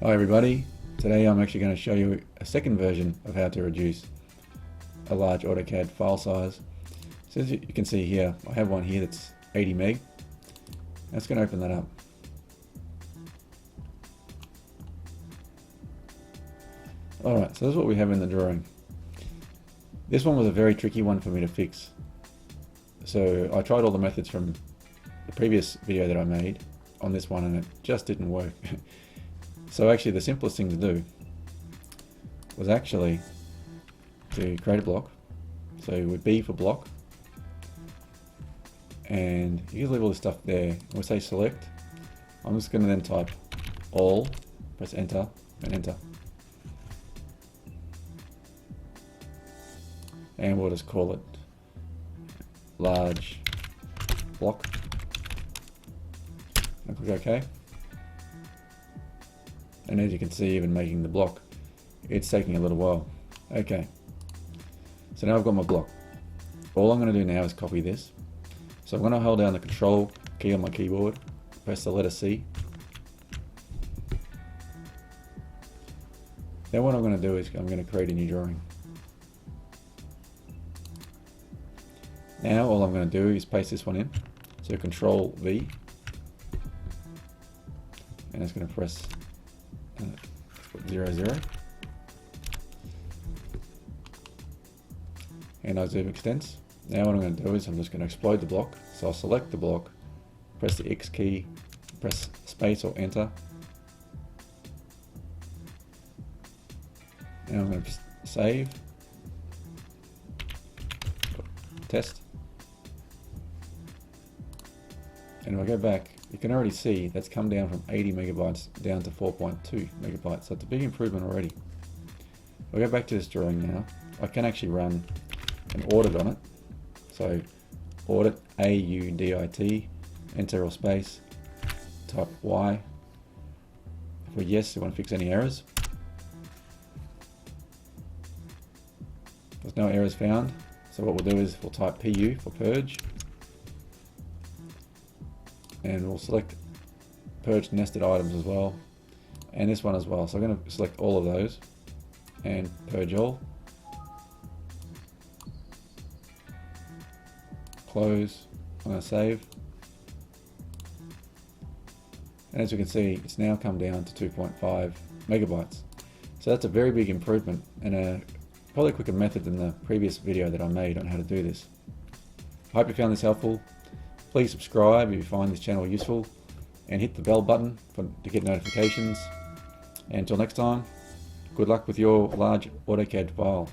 Hi everybody, today I'm actually going to show you a second version of how to reduce a large AutoCAD file size. So as you can see here, I have one here that's 80 meg. Let's going to open that up. Alright, so this is what we have in the drawing. This one was a very tricky one for me to fix. So I tried all the methods from the previous video that I made on this one and it just didn't work. So actually the simplest thing to do was actually to create a block. So with B for block, and you can leave all this stuff there. We'll say select. I'm just going to then type all, press enter and enter. And we'll just call it large block. And click OK. And as you can see, even making the block, it's taking a little while. Okay, so now I've got my block. All I'm going to do now is copy this. So I'm going to hold down the Control key on my keyboard, press the letter C. Then what I'm going to do is I'm going to create a new drawing. Now all I'm going to do is paste this one in. So Control V, and it's going to press 0, 0. And I zoom extents. Now what I'm going to do is I'm just going to explode the block. So I'll select the block, press the X key, press space or enter. Now I'm going to save, test. And if I go back, you can already see that's come down from 80 megabytes down to 4.2 megabytes. So it's a big improvement already. If I go back to this drawing now, I can actually run an audit on it. So audit, AUDIT, enter or space, type Y. For yes, you want to fix any errors. There's no errors found. So what we'll do is we'll type PU for purge. And we'll select purge nested items as well, and this one as well. So I'm going to select all of those and purge all. Close. I'm going to save. And as you can see, it's now come down to 2.5 megabytes. So that's a very big improvement and probably a quicker method than the previous video that I made on how to do this. I hope you found this helpful. Please subscribe if you find this channel useful and hit the bell button to get notifications. And until next time, good luck with your large AutoCAD file.